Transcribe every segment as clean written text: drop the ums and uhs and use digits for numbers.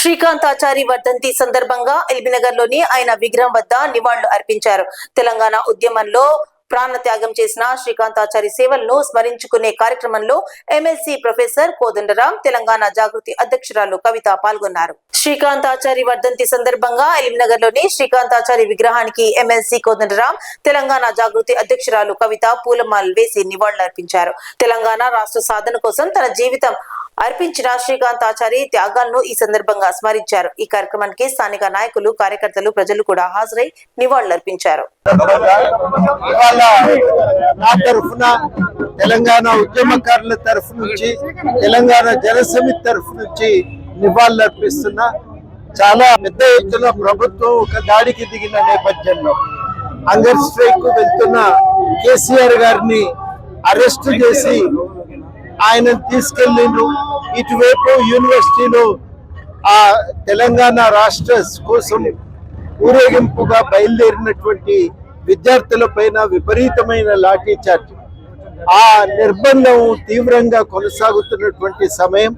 శ్రీకాంతాచారి వర్ధంతి సందర్భంగా ఎల్బీనగర్లోని ఆయన విగ్రహం వద్ద నివాళులు అర్పించారు. తెలంగాణ ఉద్యమంలో ప్రాణత్యాగం చేసిన శ్రీకాంతాచారి సేవలను స్మరించుకునే కార్యక్రమంలో ఎమ్మెల్సీ ప్రొఫెసర్ కోదండరాం, తెలంగాణ జాగృతి అధ్యక్షురాలు కవిత పాల్గొన్నారు. శ్రీకాంతాచారి వర్ధంతి సందర్భంగా ఎల్బీనగర్లోని శ్రీకాంతాచారి విగ్రహానికి ఎమ్మెల్సీ కోదండరాం, తెలంగాణ జాగృతి అధ్యక్షురాలు కవిత పూలమాలలు వేసి నివాళులర్పించారు. తెలంగాణ రాష్ట్ర సాధన కోసం తన జీవితం అర్పించిన శ్రీకాంతాచారి త్యాగాలను ఈ సందర్భంగా స్మరించారు. ఈ కార్యక్రమానికి స్థానిక నాయకులు, కార్యకర్తలు, ప్రజలు కూడా హాజరై నివాళులర్పించారు. తెలంగాణ ఉద్యమకారుల తరఫు నుంచి, తెలంగాణ జనసమితి తరఫు నుంచి నివాళులర్పిస్తున్న చాలా పెద్ద ఎత్తున ప్రభుత్వం ఒక దాడికి దిగిన నేపథ్యంలో హంగర్ స్ట్రైక్ వెళ్తున్న కేసీఆర్ గారిని అరెస్ట్ చేసి ఆయన తీసుకెళ్ళిండ్రు. ఇటువైపు యూనివర్సిటీలో ఆ తెలంగాణ రాష్ట్ర కోసం ఊరేగింపుగా బయలుదేరినటువంటి విద్యార్థుల పైన విపరీతమైన లాఠీ చార్జ్, ఆ నిర్బంధం తీవ్రంగా కొనసాగుతున్నటువంటి సమయం.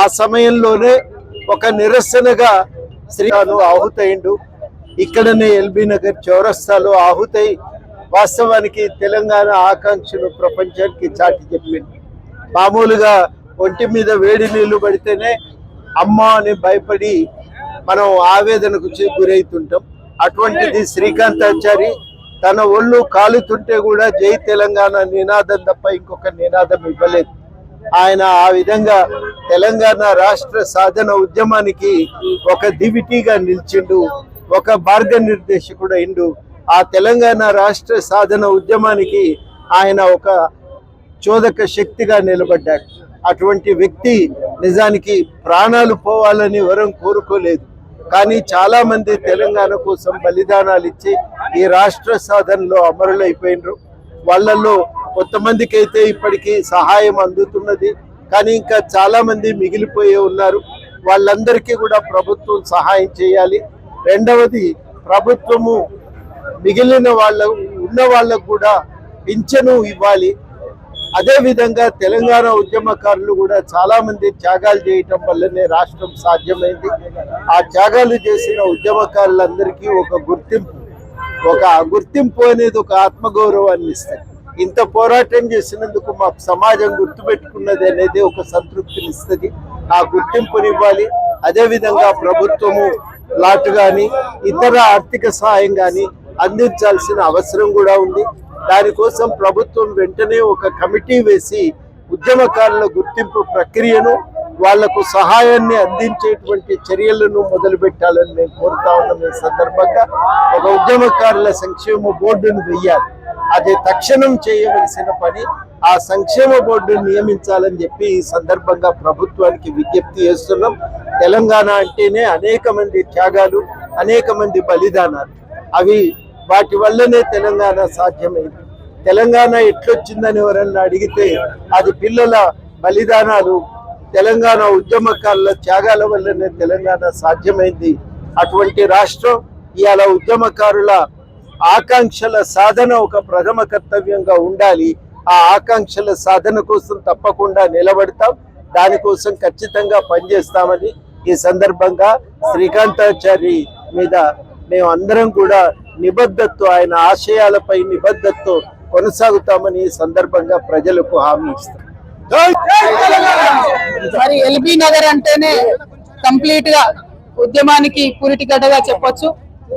ఆ సమయంలోనే ఒక నిరసనగా శ్రీను ఆహుతయిండు. ఇక్కడనే ఎల్బీనగర్ చౌరస్తాలో ఆహుతై వాస్తవానికి తెలంగాణ ఆకాంక్షను ప్రపంచానికి చాటి చెప్పింది. మామూలుగా ఒంటి మీద వేడి నీళ్లు పడితేనే అమ్మ అని భయపడి మనం ఆవేదనకు గురవుతుంటాం. అటువంటిది శ్రీకాంతాచారి తన ఒళ్ళు కాలుతుంటే కూడా జై తెలంగాణ నినాదం తప్ప ఇంకొక నినాదం ఇవ్వలేదు. ఆయన ఆ విధంగా తెలంగాణ రాష్ట్ర సాధన ఉద్యమానికి ఒక దివిటీగా నిలిచిండు, ఒక మార్గనిర్దేశకుడు అయిండు. ఆ తెలంగాణ రాష్ట్ర సాధన ఉద్యమానికి ఆయన ఒక చోదక శక్తిగా నిలబడ్డాడు. అటువంటి వ్యక్తి నిజానికి ప్రాణాలు పోవాలని వరం కోరుకోలేదు. కానీ చాలా మంది తెలంగాణ కోసం బలిదానాలు ఇచ్చి ఈ రాష్ట్ర సాధనలో అమరులైపోయినరు. వాళ్ళల్లో కొంతమందికి అయితే ఇప్పటికీ సహాయం అందుతున్నది, కానీ ఇంకా చాలా మంది మిగిలిపోయే ఉన్నారు. వాళ్ళందరికీ కూడా ప్రభుత్వం సహాయం చేయాలి. రెండవది, ప్రభుత్వము మిగిలిన ఉన్న వాళ్ళకు కూడా పింఛను ఇవ్వాలి. అదే విధంగా తెలంగాణ ఉద్యమకారులు కూడా చాలా మంది త్యాగాలు చేయటం వల్లనే రాష్ట్రం సాధ్యమైంది. ఆ త్యాగాలు చేసిన ఉద్యమకారులందరికీ ఒక గుర్తింపు అనేది ఒక ఆత్మగౌరవాన్ని ఇస్తుంది. ఇంత పోరాటం చేసినందుకు మా సమాజం గుర్తుపెట్టుకున్నది అనేది ఒక సంతృప్తిని ఇస్తుంది. ఆ గుర్తింపునివ్వాలి. అదేవిధంగా ప్రభుత్వము ప్లాట్ కానీ ఇతర ఆర్థిక సహాయం కానీ అందించాల్సిన అవసరం కూడా ఉంది. దానికోసం ప్రభుత్వం వెంటనే ఒక కమిటీ వేసి ఉద్యమకారుల గుర్తింపు ప్రక్రియను, వాళ్లకు సహాయాన్ని అందించేటువంటి చర్యలను మొదలు పెట్టాలని నేను కోరుతా ఉన్నాను. ఈ సందర్భంగా ఒక ఉద్యమకారుల సంక్షేమ బోర్డును వెయ్యాలి. అది తక్షణం చేయవలసిన పని. ఆ సంక్షేమ బోర్డును నియమించాలని చెప్పి ఈ సందర్భంగా ప్రభుత్వానికి విజ్ఞప్తి చేస్తున్నాం. తెలంగాణ అంటేనే అనేక మంది త్యాగాలు, అనేక మంది బలిదానాలు. వాటి వల్లనే తెలంగాణ సాధ్యమైంది. తెలంగాణ ఎట్లొచ్చిందని ఎవరన్నా అడిగితే అది పిల్లల బలిదానాలు, తెలంగాణ ఉద్యమకారుల త్యాగాల వల్లనే తెలంగాణ సాధ్యమైంది. అటువంటి రాష్ట్రం ఇవాళ ఉద్యమకారుల ఆకాంక్షల సాధన ఒక ప్రథమ కర్తవ్యంగా ఉండాలి. ఆ ఆకాంక్షల సాధన కోసం తప్పకుండా నిలబడతాం. దానికోసం ఖచ్చితంగా పనిచేస్తామని ఈ సందర్భంగా శ్రీకాంతాచారి మీద మేము అందరం కూడా నిబద్ధతతో, ఆయన ఆశయాలపై నిబద్ధతతో కొనసాగుతామని ఈ సందర్భంగా ప్రజలకు హామీ ఇస్తాం. మరి ఎల్బీ నగర్ అంటేనే కంప్లీట్ గా ఉద్యమానికి పూరిటిగడ్డగా చెప్పొచ్చు.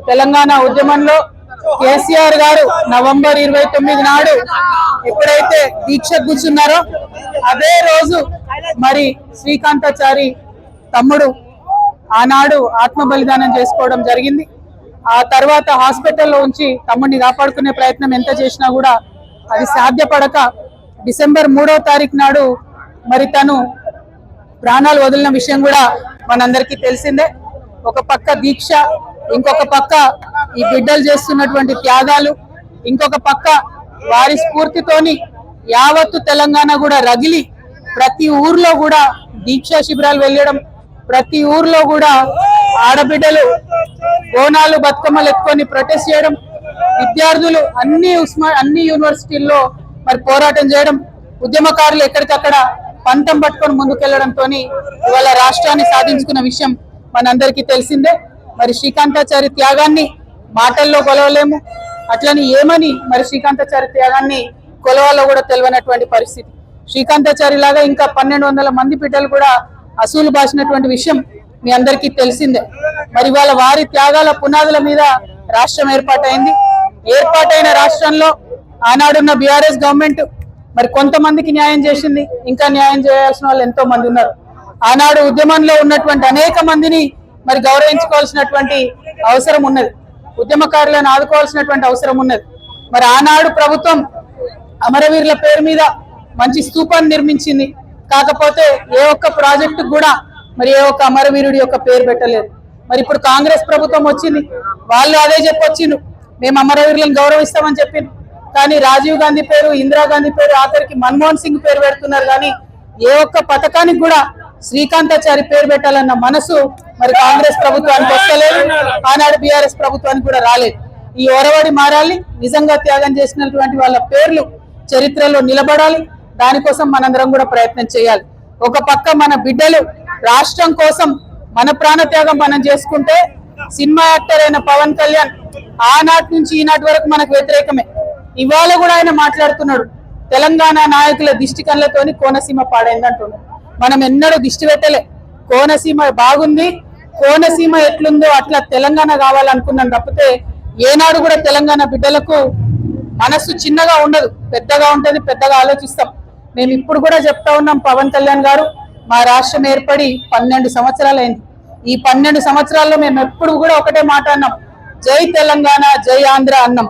తెలంగాణ ఉద్యమంలో కేసీఆర్ గారు నవంబర్ 29 నాడు ఎప్పుడైతే దీక్ష కూర్చున్నారో అదే రోజు మరి శ్రీకాంతాచారి తమ్ముడు ఆనాడు ఆత్మ బలిదానం చేసుకోవడం జరిగింది. ఆ తర్వాత హాస్పిటల్లో ఉంచి తమ్ముడిని కాపాడుకునే ప్రయత్నం ఎంత చేసినా కూడా అది సాధ్యపడక డిసెంబర్ 3వ తారీఖు నాడు మరి తను ప్రాణాలు వదిలిన విషయం కూడా మనందరికీ తెలిసిందే. ఒక పక్క దీక్ష, ఇంకొక పక్క ఈ బిడ్డలు చేస్తున్నటువంటి త్యాగాలు, ఇంకొక పక్క వారి స్ఫూర్తితోని యావత్తు తెలంగాణ కూడా రగిలి ప్రతి ఊర్లో కూడా దీక్షా శిబిరాలు వెళ్ళడం, ప్రతి ఊర్లో కూడా ఆడబిడ్డలు బోనాలు, బతుకమ్మలు ఎత్తుకొని ప్రొటెస్ట్ చేయడం, విద్యార్థులు అన్ని యూనివర్సిటీల్లో మరి పోరాటం చేయడం, ఉద్యమకారులు ఎక్కడికక్కడ పంతం పట్టుకొని ముందుకెళ్లడంతో ఇవాళ రాష్ట్రాన్ని సాధించుకున్న విషయం మనందరికీ తెలిసిందే. మరి శ్రీకాంతాచారి త్యాగాన్ని మాటల్లో కొలవలేము, అట్లని ఏమని మరి శ్రీకాంతాచారి త్యాగాన్ని కొలవాలో కూడా తెలియనటువంటి పరిస్థితి. శ్రీకాంతాచారి లాగా ఇంకా 1200 మంది బిడ్డలు కూడా అసూలు బాసినటువంటి విషయం మీ అందరికీ తెలిసిందే. మరి వాళ్ళ వారి త్యాగాల పునాదుల మీద రాష్ట్రం ఏర్పాటైంది. ఏర్పాటైన రాష్ట్రంలో ఆనాడున్న బీఆర్ఎస్ గవర్నమెంట్ మరి కొంతమందికి న్యాయం చేసింది, ఇంకా న్యాయం చేయాల్సిన వాళ్ళు ఎంతో మంది ఉన్నారు. ఆనాడు ఉద్యమంలో ఉన్నటువంటి అనేక మందిని మరి గౌరవించుకోవాల్సినటువంటి అవసరం ఉన్నది, ఉద్యమకారులను ఆదుకోవాల్సినటువంటి అవసరం ఉన్నది. మరి ఆనాడు ప్రభుత్వం అమరవీరుల పేరు మీద మంచి స్తూపాన్ని నిర్మించింది, కాకపోతే ఏ ఒక్క ప్రాజెక్టు కూడా మరి ఏ ఒక్క అమరవీరుడి యొక్క పేరు పెట్టలేదు. మరి ఇప్పుడు కాంగ్రెస్ ప్రభుత్వం వచ్చింది, వాళ్ళు అదే చెప్పొచ్చిండు, మేము అమరవీరులను గౌరవిస్తామని చెప్పింది. కానీ రాజీవ్ గాంధీ పేరు, ఇందిరాగాంధీ పేరు, ఆఖరికి మన్మోహన్ సింగ్ పేరు పెడుతున్నారు. కానీ ఏ ఒక్క పథకానికి కూడా శ్రీకాంతాచారి పేరు పెట్టాలన్న మనసు మరి కాంగ్రెస్ ప్రభుత్వానికి వస్తలేదు, ఆనాడు బీఆర్ఎస్ ప్రభుత్వానికి కూడా రాలేదు. ఈ ఒరవడి మారాలి, నిజంగా త్యాగం చేసినటువంటి వాళ్ళ పేర్లు చరిత్రలో నిలబడాలి. దానికోసం మనందరం కూడా ప్రయత్నం చేయాలి. ఒక పక్క మన బిడ్డలు రాష్ట్రం కోసం మన ప్రాణ త్యాగం మనం చేసుకుంటే, సినిమా యాక్టర్ అయిన పవన్ కళ్యాణ్ ఆనాటి నుంచి ఈనాటి వరకు మనకు వ్యతిరేకమే. ఇవాళ కూడా ఆయన మాట్లాడుతున్నాడు, తెలంగాణ నాయకుల దిష్టి కళ్ళతోని కోనసీమ పాడైంది అంటున్నాడు. మనం ఎన్నడూ దిష్టి పెట్టలే, కోనసీమ బాగుంది, కోనసీమ ఎట్లుందో అట్లా తెలంగాణ కావాలనుకున్నాం తప్పితే ఏనాడు కూడా తెలంగాణ బిడ్డలకు మనస్సు చిన్నగా ఉండదు, పెద్దగా ఉంటది, పెద్దగా ఆలోచిస్తాం. మేము ఇప్పుడు కూడా చెప్తా ఉన్నాం, పవన్ కళ్యాణ్ గారు మా రాష్ట్రం ఏర్పడి 12 సంవత్సరాలు అయింది. ఈ 12 సంవత్సరాల్లో మేము ఎప్పుడు కూడా ఒకటే మాట అన్నాం, జై తెలంగాణ జై ఆంధ్ర అన్నాం.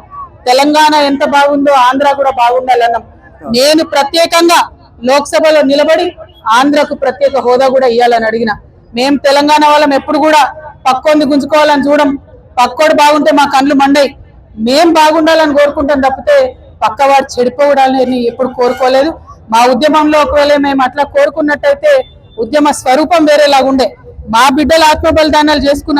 తెలంగాణ ఎంత బాగుందో ఆంధ్ర కూడా బాగుండాలన్నాం. నేను ప్రత్యేకంగా లోక్సభలో నిలబడి ఆంధ్రకు ప్రత్యేక హోదా కూడా ఇవ్వాలని అడిగిన. మేము తెలంగాణ వాళ్ళం ఎప్పుడు కూడా పక్కోంది గుంజుకోవాలని చూడం, పక్కోడు బాగుంటే మా కళ్ళు మండయి, మేం బాగుండాలని కోరుకుంటాం తప్పితే పక్కవాడు చెడిపోవడాలని ఎప్పుడు కోరుకోలేదు. మా ఉద్యమంలో ఒకవేళ మేము అట్లా కోరుకున్నట్టయితే ఉద్యమ స్వరూపం వేరేలాగుండే. మా బిడ్డల ఆత్మ బలిదానాలు చేసుకున్న